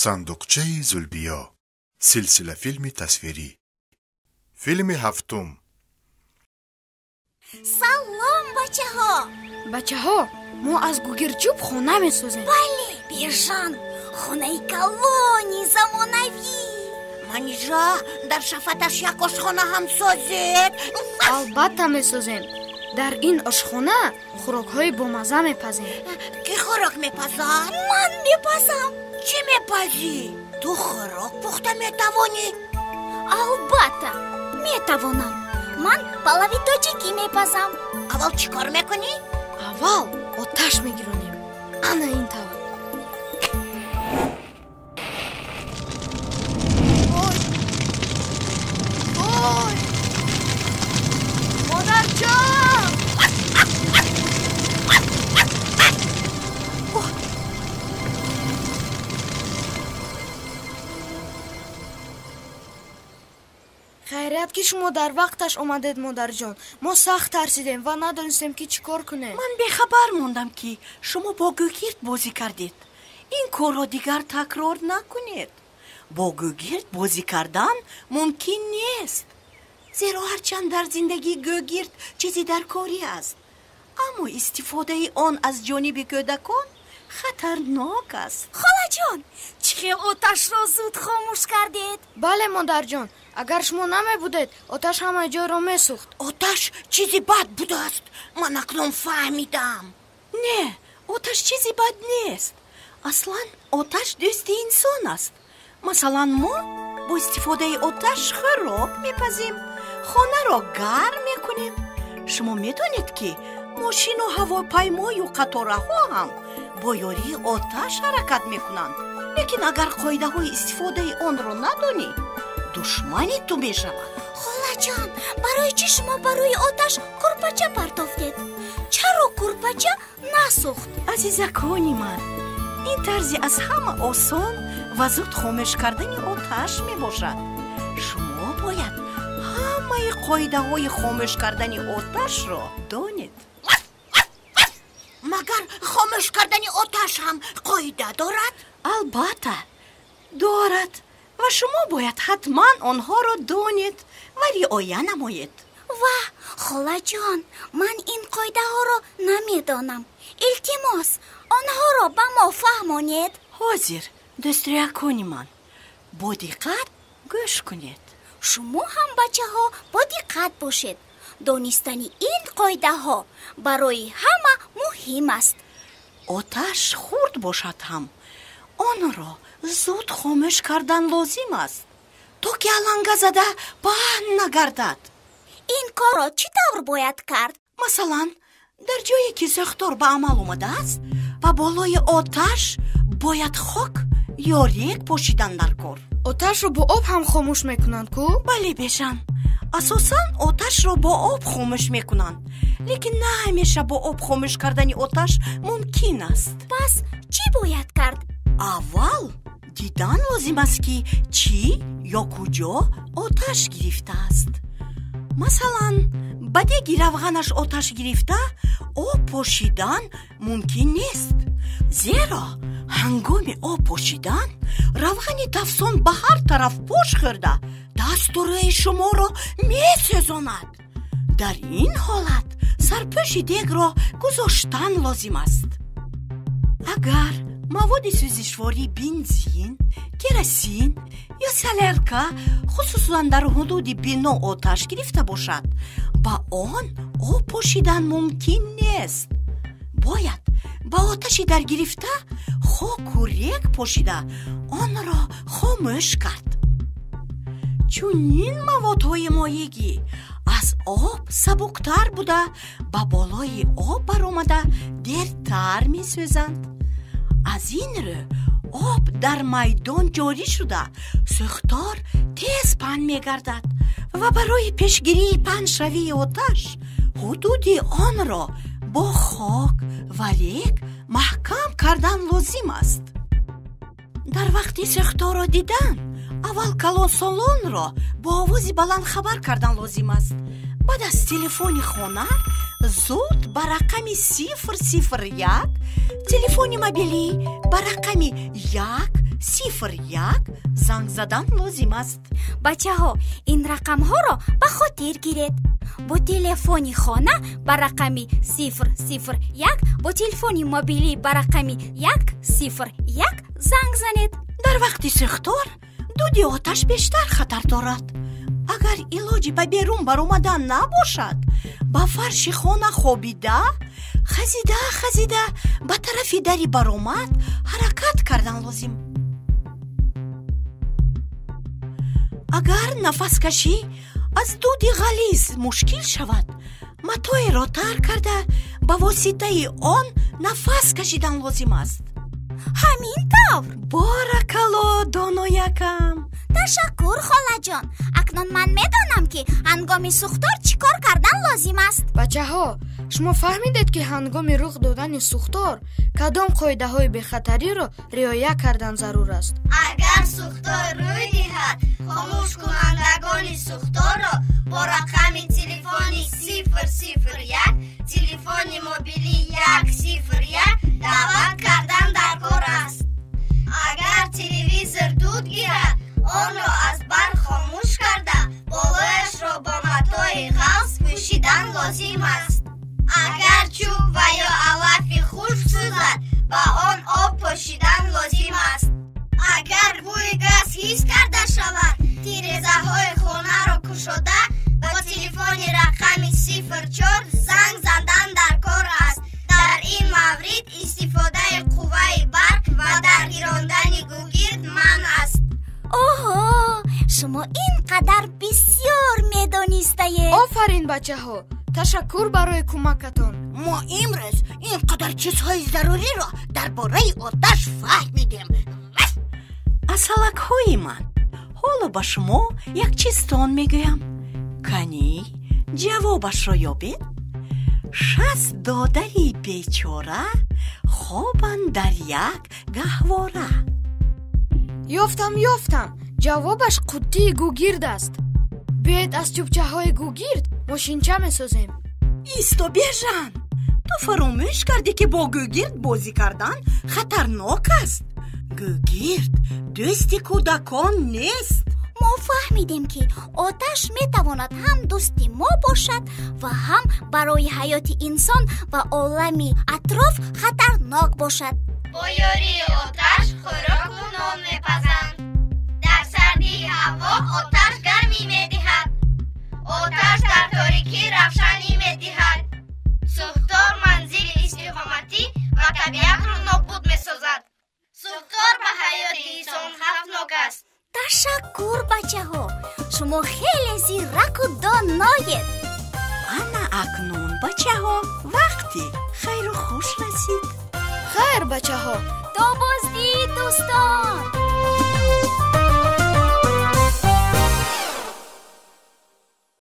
صندوقچه زولبیا، سلسله فیلم تصویری. فیلم هفتم. سلام بچه ها ما از گوگرچوب خونه میسازیم. بله بیرجان، خونه کلونی زمانوی. من اینجا در شفتش یک آشخانه هم سازید. البته میسازیم. در این آشخانه خوراک های بامزه میپزیم. کی خوراک میپزد؟ من میپزم. چی میپزی؟ تو خوراک پخته میتوانی؟ البته میتوانم. من پلاوی تاجیکی میپزم. اول چی کار میکنی؟ اول آتش میگیرونیم. انا این طور. وای مادر جان! خیریت که شما در وقتش آمدید مادر جان. ما سخت ترسیدیم و ندانستیم که چی کار کنیم. من بیخبر موندم که شما با گوگرد بازی کردید. این کار را دیگر تکرار نکنید. با گوگرد بازی کردن ممکن نیست، زیرا هرچند در زندگی گوگرد چیزی در کاری است، اما استفاده آن از جانب کودکان خطرناک است. خاله جان، چه آتش را زود خاموش کردید؟ بله مادر جان، اگر شما نمی بودید آتش همه جا را می سوخت. آتش چیزی بد بوده است. من اکنون فهمیدم. نه، آتش چیزی بد نیست. اصلا آتش دوست انسان است. مثلا ما با استفاده آتش خوراک میپزیم، خانه را گرم میکنیم. شما میدونید که ماشین و هواپیما و قطارها هم با یاری آتش حرکت میکنند. لیکن اگر قاعده های استفاده آن را ندانی، دشمنی تو میشود. خاله جان، برای چی شما برای آتش کرپچه پرتافتید؟ چرا کرپچه نسوخت؟ عزیزکانی من، این طرزی از همه آسان و زود خاموش کردن آتش می باشد. شما باید همه قاعده های خاموش کردن آتش را دانید. مگر خاموش کردن آتش هم قاعده دارد؟ البته دارد و شما باید حتما آنها را دانید و رعایت نمایید. خاله جان، من این قاعده ها را نمیدانم. التماس آنها را به ما فهمانید. حاضر دستریکانی من، با دقت گوش کنید. شما هم بچه ها با دقت باشید. دانستن این قاعده ها برای همه مهم است. آتش خرد باشد هم آن را زود خاموش کردن لازم است تا که علنگه زده پهن نگردد. این کار را چی طور باید کرد؟ مثلا در جایی که ساختار به عمل آمده است و بالای آتش باید خاک یا ریگ پاشیدن در کار. آتش رو با آب هم خاموش میکنند کو؟ بله بیشم، اساساً آتش رو با آب خاموش میکنند، لیکن نه همیشه با آب خاموش کردن آتش ممکن است. پس چی باید کرد؟ اول دیدن لازم است که چی یا کجا آتش گرفته است. مثلا بدی روغنش آتش گرفته، آب پاشیدن ممکن نیست، زیرا هنگام آب پاشیدن روغن تفسون به هر طرف پاش خورده دست و روی شما را میسوزاند. در این حالت سرپوش دیگ را گذاشتن لازم است. اگر مواد سوزشواری بنزین، کرosین یا سالرکا خصوصا در حدود بنا آتش گرفته باشد، با آن آب پاشیدن ممکن نیست. باید با آتشی در گرفته خاک و ریگ پاشیده آن را خاموش کرد. چون این موادهای مایعی از آب سبکتر بوده با بالای آب برآمده دیرتر می سوزند. از این رو آب در میدان جاری شده ساختار تیز پهن می گردد و برای پیشگیری پهنشوی آتش حدود آن را با خاک و ریگ محکم کردن لازم است. در وقتی ساختار را دیدن، اول کلان سالن را با آوازی بلند خبر کردن لازم است. بعد از تلفن خانه زود به رقم 001 تلفن موبیلی به رقم 1 01 занг задан лозим аст. бачаҳо, ин рақамҳоро ба хотир гиред. бо телефони хона ба рақами 001, бо телефони мобилӣ ба рақами 101 занг занед. дар вақти сӯхтор дуди оташ бештар хатар дорад. агар илоҷи ба берун баромадан набошад, ба фарши хона хобида, хазида ба тарафи дари баромад ҳаракат кардан лозим. агар нафаскашӣ аз дуди ғализ мушкил шавад, матоеро тар карда ба воситаи он нафас кашидан лозим аст. ҳамин тавр. боракалло доноякам. ташаккур холаҷон. акнун ман медонам ки ҳангоми сӯхтор чӣ кор кардан лозим аст. бачаҳо, шумо фаҳмидед ки ҳангоми рух додани сӯхтор кадом қоидаҳои бехатариро риоя кардан зарур аст? агар сӯхтор рӯй диҳад, хомӯшкунандагони сӯхторро бо рақами телефони 001, телефони мобилӣ 101 даъват кардан даркор аст. агар телевизор дуд гирад, онро аз бар хомӯш карда, болояшро ба матои ғафс пӯшидан лозим аст. агар чӯб ва ё алафи хушк сӯзад, ба он об пошидан лозим аст. агар бӯи газ ҳис карда шавад, тирезаҳои хонаро кушода, ба телефони рақами 04 занг зандан даркор аст. дар ин маврид истифодаи қувваи барқ ва даргирондани гугирд манъ аст. оҳо, шумо ин қадар бисёр медонистаед. офарин бачаҳо, ташаккур барои кӯмакатон. мо имрӯз ин қадар чизҳои заруриро дар бораи оташ фаҳмидем. асалакҳои ман, ҳоло ба шумо як чизтон мегӯям. канӣ ҷавобашро ёбед? 6 додари бечора хобанд дар як гаҳвора. ёфтам. ҷавобаш қуттии гугирд аст. биёед аз чӯбчаҳои гугирд мошинча месозем. исто бежан, ту фаромӯш кардӣ ки бо гугирд бозӣ кардан хатарнок аст. гугирд дӯсти кӯдакон нест. мо фаҳмидем ки оташ метавонад ҳам дӯсти мо бошад ва ҳам барои ҳаёти инсон ва олами атроф хатарнок бошад. бо ёрии оташ хӯроку нон мепазанд. дар сардии ҳаво оташ гармӣ медиҳад. оташ дар торикӣ равшанӣ медиҳад. сӯхтор манзили истиқоматӣ ва табиатро нобуд месозад. сӯхтор ба ҳаёти инсон хавфнок аст. ташаккур бачаҳо, шумо хеле зираку доноед. ана акнун бачаҳо, вақти хайру хуш расид. хайр бачаҳо. то боздид дӯстон.